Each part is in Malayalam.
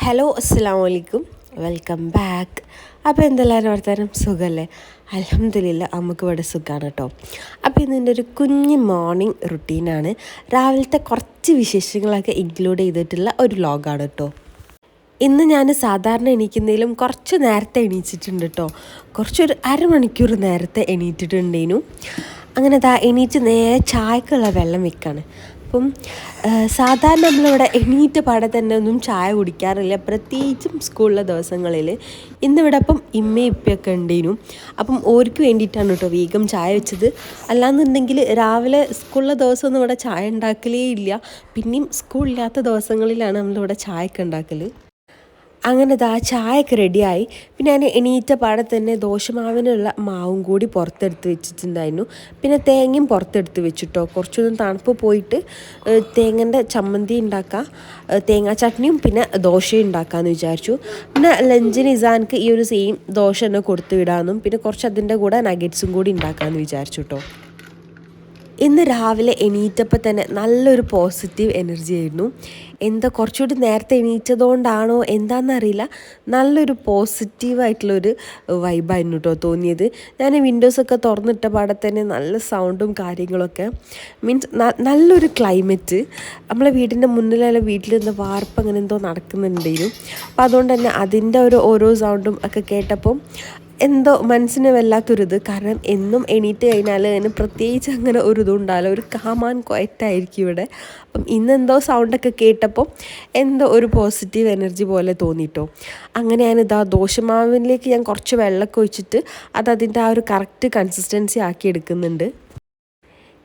ഹലോ അസ്സലാമു അലൈക്കും, വെൽക്കം ബാക്ക്. അപ്പോൾ എന്തെല്ലാവരും വർത്താനം, സുഖമല്ലേ? അൽഹംദുലില്ലാ, നമുക്ക് ഇവിടെ സുഖമാണ് കേട്ടോ. അപ്പോൾ ഇന്നെൻ്റെ ഒരു കുഞ്ഞ് മോർണിംഗ് റുട്ടീനാണ്. രാവിലത്തെ കുറച്ച് വിശേഷങ്ങളൊക്കെ ഇൻക്ലൂഡ് ചെയ്തിട്ടുള്ള ഒരു വ്ലോഗാണ് കേട്ടോ. ഇന്ന് ഞാൻ സാധാരണ എണീക്കുന്നതിലും കുറച്ച് നേരത്തെ എണീച്ചിട്ടുണ്ട് കേട്ടോ. കുറച്ചൊരു അരമണിക്കൂർ നേരത്തെ എണീറ്റിട്ടുണ്ടേനു. അങ്ങനെ എണീറ്റ് നേരെ ചായക്കുള്ള വെള്ളം വെക്കാണ്. അപ്പം സാധാരണ നമ്മളിവിടെ എണീറ്റ പാടെ തന്നെ ഒന്നും ചായ കുടിക്കാറില്ല, പ്രത്യേകിച്ചും സ്കൂളിലെ ദിവസങ്ങളിൽ. ഇന്നിവിടെ അപ്പം ഇമ്മയും ഇപ്പയൊക്കെ ഉണ്ടേനു. അപ്പം ഓർക്ക് വേണ്ടിയിട്ടാണ് കേട്ടോ വേഗം ചായ വെച്ചത്. അല്ലാന്നുണ്ടെങ്കിൽ രാവിലെ സ്കൂളിലെ ദിവസമൊന്നും ഇവിടെ ചായ ഉണ്ടാക്കലേ ഇല്ല. പിന്നെയും സ്കൂളില്ലാത്ത ദിവസങ്ങളിലാണ് നമ്മളിവിടെ ചായയൊക്കെ ഉണ്ടാക്കൽ. അങ്ങനെ ചായയൊക്കെ റെഡിയായി. പിന്നെ ഞാൻ എണീറ്റ പാടെ തന്നെ ദോശമാവിനുള്ള മാവും കൂടി പുറത്തെടുത്ത് വെച്ചിട്ടുണ്ടായിരുന്നു. പിന്നെ തേങ്ങയും പുറത്തെടുത്ത് വെച്ചിട്ടോ. കുറച്ചൊന്നും തണുപ്പ് പോയിട്ട് തേങ്ങൻ്റെ ചമ്മന്തി ഉണ്ടാക്കാം, തേങ്ങാ ചട്നിയും പിന്നെ ദോശയും ഉണ്ടാക്കാമെന്ന് വിചാരിച്ചു. പിന്നെ ലഞ്ചിന് ഇസാൻക്ക് ഈ ഒരു സെയിം ദോശ തന്നെ കൊടുത്തു വിടാമെന്നും പിന്നെ കുറച്ച് അതിൻ്റെ കൂടെ നഗറ്റ്സും കൂടി ഉണ്ടാക്കാമെന്ന് വിചാരിച്ചു കേട്ടോ. ഇന്ന് രാവിലെ എണീറ്റപ്പോൾ തന്നെ നല്ലൊരു പോസിറ്റീവ് എനർജി ആയിരുന്നു. എന്താ കുറച്ചുകൂടി നേരത്തെ എണീറ്റതുകൊണ്ടാണോ എന്താണെന്നറിയില്ല, നല്ലൊരു പോസിറ്റീവായിട്ടുള്ളൊരു വൈബായിരുന്നു കേട്ടോ തോന്നിയത്. ഞാൻ വിൻഡോസൊക്കെ തുറന്നിട്ട പാടെ തന്നെ നല്ല സൗണ്ടും കാര്യങ്ങളൊക്കെ, മീൻസ് നല്ലൊരു ക്ലൈമറ്റ്. നമ്മളെ വീടിൻ്റെ മുന്നിലുള്ള വീട്ടിൽ നിന്ന് വാർപ്പ് അങ്ങനെ എന്തോ നടക്കുന്നുണ്ടായിരുന്നു. അപ്പോൾ അതുകൊണ്ട് തന്നെ അതിൻ്റെ ഓരോ സൗണ്ടും ഒക്കെ കേട്ടപ്പം എന്തോ മനസ്സിന് വല്ലാത്തൊരിത്. കാരണം എന്നും എണീറ്റ് കഴിഞ്ഞാൽ അതിന് പ്രത്യേകിച്ച് അങ്ങനെ ഒരു ഇതും ഉണ്ടാവില്ല, ഒരു കാമാൻ ക്വയറ്റായിരിക്കും ഇവിടെ. അപ്പം ഇന്നെന്തോ സൗണ്ടൊക്കെ കേട്ടപ്പോൾ എന്തോ ഒരു പോസിറ്റീവ് എനർജി പോലെ തോന്നിയിട്ടോ. അങ്ങനെ ഞാനിതാ ദോശമാവിലേക്ക് ഞാൻ കുറച്ച് വെള്ളമൊക്കെ ഒഴിച്ചിട്ട് അതിൻ്റെ ആ ഒരു കറക്റ്റ് കൺസിസ്റ്റൻസി ആക്കി എടുക്കുന്നുണ്ട്.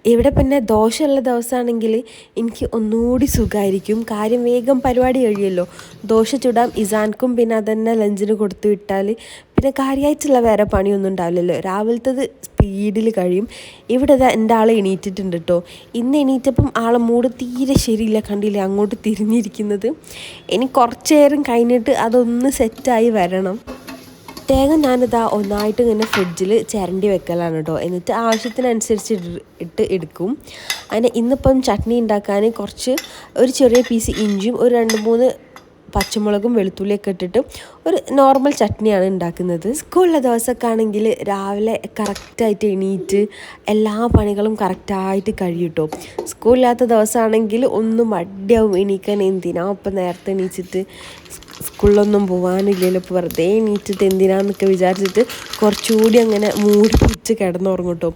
ഇവിടെ പിന്നെ ദോശയുള്ള ദിവസമാണെങ്കിൽ എനിക്ക് ഒന്നുകൂടി സുഖമായിരിക്കും. കാര്യം വേഗം പരിപാടി കഴിയുമല്ലോ. ദോശ ചുടാം, ഇസാൻക്കും പിന്നെ അതന്നെ ലഞ്ചിന് കൊടുത്തു വിട്ടാൽ പിന്നെ കാര്യമായിട്ടുള്ള വേറെ പണിയൊന്നും ഉണ്ടാവില്ലല്ലോ. രാവിലത്തത് സ്പീഡിൽ കഴിയും. ഇവിടെ എൻ്റെ ആൾ എണീറ്റിട്ടുണ്ട് കേട്ടോ. ഇന്ന് എണീറ്റപ്പം ആളെ മൂഡ് തീരെ ശരിയില്ല, കണ്ടില്ലേ അങ്ങോട്ട് തിരിഞ്ഞിരിക്കുന്നത്. ഇനി കുറച്ച് നേരം കഴിഞ്ഞിട്ട് അതൊന്ന് സെറ്റായി വരണം. തേങ്ങ ഒന്നായിട്ട് ഇങ്ങനെ ഫ്രിഡ്ജിൽ ചിരണ്ടി വെക്കലാണ് കേട്ടോ. എന്നിട്ട് ആവശ്യത്തിനനുസരിച്ച് എടുക്കും. അങ്ങനെ ഇന്നിപ്പം ചട്നി ഉണ്ടാക്കാൻ ഒരു ചെറിയ പീസ് ഇഞ്ചിയും ഒരു 2-3 പച്ചമുളകും വെളുത്തുള്ളിയൊക്കെ ഇട്ടിട്ട് ഒരു നോർമൽ ചട്നിയാണ് ഉണ്ടാക്കുന്നത്. സ്കൂളിലെ ദിവസമൊക്കെ ആണെങ്കിൽ രാവിലെ കറക്റ്റായിട്ട് എണീറ്റ് എല്ലാ പണികളും കറക്റ്റായിട്ട് കഴിയും കേട്ടോ. സ്കൂളില്ലാത്ത ദിവസമാണെങ്കിൽ ഒന്നും മടിയാവും എണീക്കാൻ. എന്തിനാ ഇപ്പം നേരത്തെ എണീച്ചിട്ട്, സ്കൂളിലൊന്നും പോകാനില്ലല്ലോ, ഇപ്പോൾ വെറുതെ എണീറ്റിട്ട് എന്തിനാന്നൊക്കെ വിചാരിച്ചിട്ട് കുറച്ചുകൂടി അങ്ങനെ മൂടി പിടിച്ച് കിടന്നുറങ്ങും കേട്ടോ.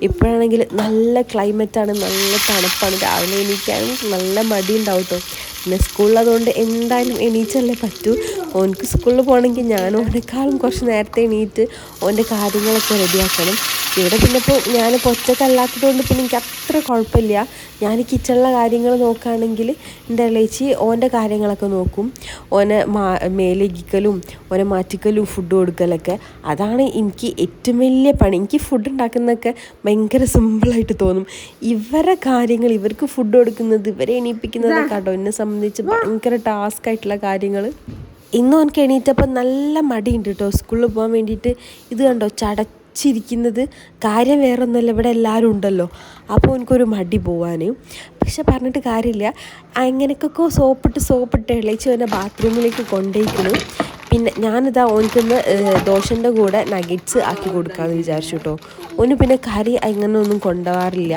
ഇപ്പോഴാണെങ്കിൽ നല്ല ക്ലൈമറ്റാണ്, നല്ല തണുപ്പാണ്. രാവിലെ എണീക്കാനും നല്ല മടി ഉണ്ടാവും കേട്ടോ. പിന്നെ സ്കൂളിലതുകൊണ്ട് എന്തായാലും എണീച്ചല്ലേ പറ്റൂ. ഓനക്ക് സ്കൂളിൽ പോകണമെങ്കിൽ ഞാൻ ഓനേക്കാളും കുറച്ച് നേരത്തെ എണീറ്റ് ഓൻ്റെ കാര്യങ്ങളൊക്കെ റെഡിയാക്കണം. ഇവിടെ പിന്നെ ഇപ്പോൾ ഞാനിപ്പോൾ ഒറ്റക്കല്ലാത്തത് കൊണ്ട് പിന്നെ എനിക്ക് അത്ര കുഴപ്പമില്ല. ഞാൻ കിച്ചണിലെ കാര്യങ്ങൾ നോക്കുകയാണെങ്കിൽ എൻ്റെ ഇളേച്ചി ഓൻ്റെ കാര്യങ്ങളൊക്കെ നോക്കും. ഓനെ മേലേക്കിക്കലും ഓനെ മാറ്റിക്കലും ഫുഡ് കൊടുക്കലൊക്കെ, അതാണ് എനിക്ക് ഏറ്റവും വലിയ പണി. എനിക്ക് ഫുഡ് ഉണ്ടാക്കുന്നതൊക്കെ ഭയങ്കര സിമ്പിളായിട്ട് തോന്നും. ഇവരെ കാര്യങ്ങൾ, ഇവർക്ക് ഫുഡ് കൊടുക്കുന്നത്, ഇവരെ എണീപ്പിക്കുന്നതൊക്കെ കേട്ടോ എന്നെ സംബന്ധിച്ച് ഭയങ്കര ടാസ്ക്കായിട്ടുള്ള കാര്യങ്ങൾ. ഇന്ന് ഓനക്ക് എണീറ്റപ്പോൾ നല്ല മടിയുണ്ട് കേട്ടോ സ്കൂളിൽ പോകാൻ വേണ്ടിയിട്ട്. ഇത് കണ്ടോ ചടച്ചിരിക്കുന്നത്. കാര്യം വേറെ ഒന്നുമല്ല, ഇവിടെ എല്ലാവരും ഉണ്ടല്ലോ, അപ്പോൾ എനിക്കൊരു മടി പോവാൻ. പക്ഷെ പറഞ്ഞിട്ട് കാര്യമില്ല. അങ്ങനെയൊക്കെ സോപ്പിട്ട് ഇളയിച്ച് അവനെ ബാത്റൂമിലേക്ക് കൊണ്ടുപോയിക്കുന്നു. പിന്നെ ഓനിക്കൊന്ന് ദോശൻ്റെ കൂടെ നഗറ്റ്സ് ആക്കി കൊടുക്കാമെന്ന് വിചാരിച്ചു കേട്ടോ. ഓന് പിന്നെ കറി അങ്ങനെ ഒന്നും കൊണ്ടുപോകാറില്ല.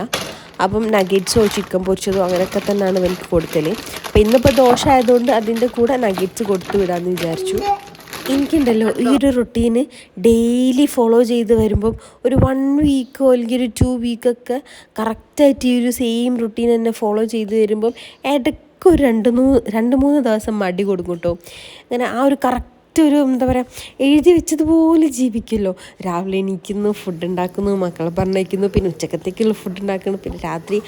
അപ്പം നഗറ്റ്സോ ചിക്കൻ പൊരിച്ചതോ അങ്ങനെയൊക്കെ തന്നെയാണ് എനിക്ക് കൊടുക്കൽ. അപ്പം ഇന്നിപ്പോൾ ദോശ ആയതുകൊണ്ട് അതിൻ്റെ കൂടെ നഗറ്റ്സ് കൊടുത്തു വിടാമെന്ന് വിചാരിച്ചു. എനിക്കുണ്ടല്ലോ ഈ ഒരു റുട്ടീന് ഡെയിലി ഫോളോ ചെയ്ത് വരുമ്പം ഒരു 1 വീക്കോ അല്ലെങ്കിൽ ഒരു 2 വീക്കൊക്കെ കറക്റ്റായിട്ട് ഈ ഒരു സെയിം റുട്ടീൻ തന്നെ ഫോളോ ചെയ്ത് വരുമ്പം ഇടയ്ക്ക് ഒരു 2-3 ദിവസം മടി കൊടുക്കും കേട്ടോ. അങ്ങനെ ആ ഒരു ഒരു എന്താ പറയുക, എഴുതി വെച്ചതുപോലെ ജീവിക്കുമല്ലോ. രാവിലെ എണീക്കുന്നു, ഫുഡ് ഉണ്ടാക്കുന്നു, മക്കളെ പറഞ്ഞയക്കുന്നു, പിന്നെ ഉച്ചക്കത്തേക്കുള്ള ഫുഡ് ഉണ്ടാക്കുന്നു, പിന്നെ രാത്രി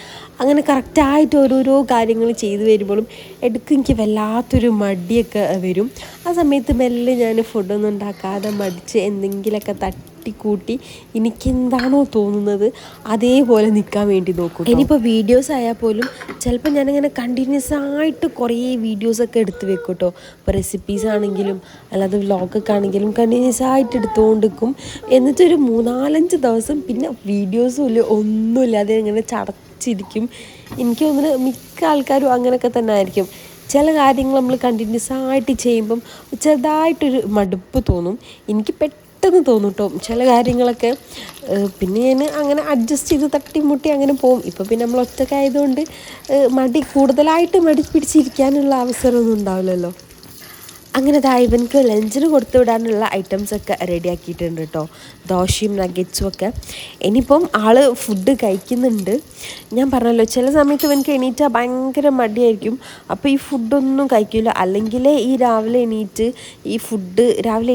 അങ്ങനെ കറക്റ്റായിട്ട് ഓരോരോ കാര്യങ്ങൾ ചെയ്തു വരുമ്പോഴും ഇടയ്ക്ക് എനിക്ക് വല്ലാത്തൊരു മടിയൊക്കെ വരും. ആ സമയത്ത് മെല്ലെ ഞാൻ ഫുഡൊന്നും ഉണ്ടാക്കാതെ മടിച്ച് എന്തെങ്കിലുമൊക്കെ തട്ടിക്കൂട്ടി എനിക്കെന്താണോ തോന്നുന്നത് അതേപോലെ നിൽക്കാൻ വേണ്ടി നോക്കും. ഇനിയിപ്പോൾ വീഡിയോസ് ആയാൽ പോലും ചിലപ്പോൾ ഞാനിങ്ങനെ കണ്ടിന്യൂസ് ആയിട്ട് കുറേ വീഡിയോസൊക്കെ എടുത്ത് വെക്കും കേട്ടോ. ഇപ്പോൾ റെസിപ്പീസ് ആണെങ്കിലും അല്ലാതെ വ്ലോഗൊക്കെ ആണെങ്കിലും കണ്ടിന്യൂസ് ആയിട്ട് എടുത്തുകൊണ്ടിരിക്കും. എന്നിട്ടൊരു 3-4 ദിവസം പിന്നെ വീഡിയോസും ഇല്ല, ഒന്നുമില്ല, അതിങ്ങനെ ചടച്ചിരിക്കും. എനിക്ക് തോന്നുന്നത് മിക്ക ആൾക്കാരും അങ്ങനെയൊക്കെ തന്നെ ആയിരിക്കും. ചില കാര്യങ്ങൾ നമ്മൾ കണ്ടിന്യൂസ് ആയിട്ട് ചെയ്യുമ്പം ചെറുതായിട്ടൊരു മടുപ്പ് തോന്നും. എനിക്ക് പെട്ടെന്ന് തോന്നും കേട്ടോ ചില കാര്യങ്ങളൊക്കെ. പിന്നെ ഞാൻ അങ്ങനെ അഡ്ജസ്റ്റ് ചെയ്ത് തട്ടിമുട്ടി അങ്ങനെ പോകും. ഇപ്പോൾ പിന്നെ നമ്മൾ ഒറ്റക്കായതുകൊണ്ട് കൂടുതലായിട്ട് മടി പിടിച്ചിരിക്കാനുള്ള അവസരമൊന്നും ഉണ്ടാവില്ലല്ലോ. അങ്ങനെ ഇവനക്ക് ലഞ്ചിന് കൊടുത്തു വിടാനുള്ള ഐറ്റംസൊക്കെ റെഡിയാക്കിയിട്ടുണ്ട് കേട്ടോ. ദോശയും നഗറ്റ്സും ഒക്കെ. ഇനിയിപ്പം ആൾ ഫുഡ് കഴിക്കുന്നുണ്ട്. ഞാൻ പറഞ്ഞല്ലോ ചില സമയത്ത് ഇവനക്ക് എണീറ്റാൽ ഭയങ്കര മടിയായിരിക്കും. അപ്പോൾ ഈ ഫുഡൊന്നും കഴിക്കില്ല. അല്ലെങ്കിൽ ഈ രാവിലെ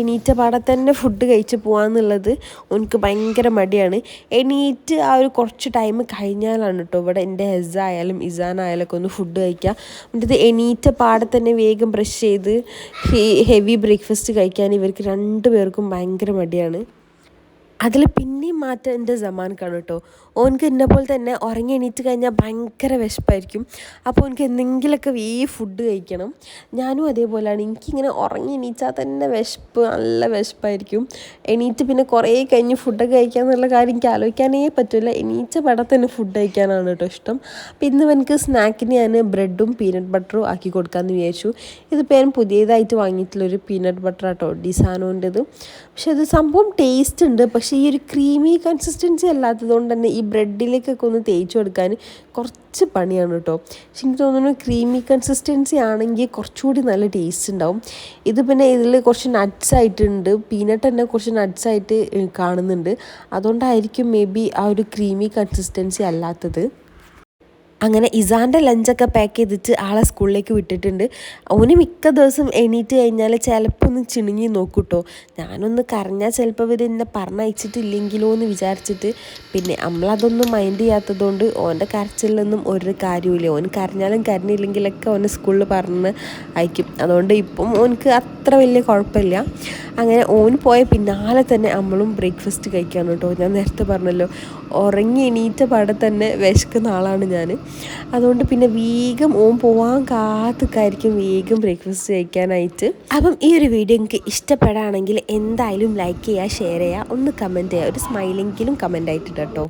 എണീറ്റ പാടെ തന്നെ ഫുഡ് കഴിച്ച് പോകാമെന്നുള്ളത് എനിക്ക് ഭയങ്കര മടിയാണ്. എണീറ്റ് ആ ഒരു കുറച്ച് ടൈം കഴിഞ്ഞാലാണ് കേട്ടോ ഇവിടെ എൻ്റെ ഹെസ ആയാലും ഇസാനായാലും ഒക്കെ ഒന്ന് ഫുഡ് കഴിക്കുക. എന്നിട്ട് എണീറ്റ പാടെ തന്നെ വേഗം ബ്രഷ് ചെയ്ത് ഹെവി ബ്രേക്ക്ഫാസ്റ്റ് കഴിക്കാൻ ഇവർക്ക് 2 പേർക്കും ഭയങ്കര മടിയാണ്. അതിൽ പിന്നെയും മാറ്റം എൻ്റെ സമാൻക്കാണ് കേട്ടോ. ഓനക്ക് എന്നെ പോലെ തന്നെ ഉറങ്ങി എണീറ്റ് കഴിഞ്ഞാൽ ഭയങ്കര വിശപ്പായിരിക്കും. അപ്പോൾ എനിക്ക് എന്തെങ്കിലുമൊക്കെ ഫുഡ് കഴിക്കണം. ഞാനും അതേപോലെയാണ്. എനിക്കിങ്ങനെ ഉറങ്ങി എണീറ്റാൽ തന്നെ നല്ല വിശപ്പായിരിക്കും. എണീറ്റ് പിന്നെ കുറേ കഴിഞ്ഞ് ഫുഡൊക്കെ കഴിക്കാമെന്നുള്ള കാര്യം എനിക്ക് ആലോചിക്കാനേ പറ്റില്ല. എണീറ്റ പടം തന്നെ ഫുഡ് കഴിക്കാനാണ് കേട്ടോ ഇഷ്ടം. അപ്പോൾ ഇന്ന് എനിക്ക് സ്നാക്കിന് ഞാൻ ബ്രെഡും പീനട്ട് ബട്ടറും ആക്കി കൊടുക്കാമെന്ന് വിചാരിച്ചു. ഇതിപ്പോൾ ഞാൻ പുതിയതായിട്ട് വാങ്ങിയിട്ടുള്ളൊരു പീനട്ട് ബട്ടർ ആട്ടോ, ഡിസാനോൻ്റെത്. പക്ഷെ അത് സംഭവം ടേസ്റ്റ് ഉണ്ട്. പക്ഷേ ഈ ഒരു ക്രീമി കൺസിസ്റ്റൻസി അല്ലാത്തത് കൊണ്ട് തന്നെ ഈ ബ്രെഡിലേക്കൊക്കെ ഒന്ന് തേച്ച് കൊടുക്കാൻ കുറച്ച് പണിയാണ് കേട്ടോ. പക്ഷെ എനിക്ക് തോന്നുന്നു ക്രീമി കൺസിസ്റ്റൻസി ആണെങ്കിൽ കുറച്ചുകൂടി നല്ല ടേസ്റ്റ് ഉണ്ടാവും. ഇത് പിന്നെ ഇതിൽ കുറച്ച് നട്ട്സ് ആയിട്ടുണ്ട്. പീനട്ട് തന്നെ കുറച്ച് നട്ട്സ് ആയിട്ട് കാണുന്നുണ്ട്. അതുകൊണ്ടായിരിക്കും മേ ബി ആ ഒരു ക്രീമി കൺസിസ്റ്റൻസി അല്ലാത്തത്. അങ്ങനെ ഇസാൻ്റെ ലഞ്ചൊക്കെ പാക്ക് ചെയ്തിട്ട് ആളെ സ്കൂളിലേക്ക് വിട്ടിട്ടുണ്ട്. ഓന് മിക്ക ദിവസം എണീറ്റ് കഴിഞ്ഞാൽ ചിലപ്പോൾ ഒന്ന് ചിണുങ്ങി നോക്കും കേട്ടോ. ഞാനൊന്ന് കരഞ്ഞാൽ ചിലപ്പോൾ ഇവർ എന്നെ പറഞ്ഞയച്ചിട്ടില്ലെങ്കിലോ എന്ന് വിചാരിച്ചിട്ട് പിന്നെ നമ്മളതൊന്നും മൈൻഡ് ചെയ്യാത്തതുകൊണ്ട് ഓൻ്റെ കരച്ചിലൊന്നും ഒരു കാര്യമില്ല. ഓൻ കരഞ്ഞാലും കരഞ്ഞില്ലെങ്കിലൊക്കെ ഓനെ സ്കൂളിൽ പറഞ്ഞ് അയക്കും. അതുകൊണ്ട് ഇപ്പം ഓനക്ക് അത്ര വലിയ കുഴപ്പമില്ല. അങ്ങനെ ഓൻ പോയ പിന്നാലെ തന്നെ നമ്മളും ബ്രേക്ക്ഫാസ്റ്റ് കഴിക്കാണ് കേട്ടോ. ഞാൻ നേരത്തെ പറഞ്ഞല്ലോ ഉറങ്ങി എണീറ്റ പാടെ തന്നെ വിശക്കുന്ന ആളാണ് ഞാൻ. അതുകൊണ്ട് പിന്നെ വേഗം ഓൻ പോവാൻ കാത്തുക്കായിരിക്കും വേഗം ബ്രേക്ക്ഫാസ്റ്റ് കഴിക്കാനായിട്ട്. അപ്പം ഈ ഒരു വീഡിയോ എനിക്ക് ഇഷ്ടപ്പെടുകയാണെങ്കിൽ എന്തായാലും ലൈക്ക് ചെയ്യുക, ഷെയർ ചെയ്യുക, ഒന്ന് കമൻറ്റ് ചെയ്യുക. ഒരു സ്മൈലെങ്കിലും കമൻ്റ് ആയിട്ട് കേട്ടോ.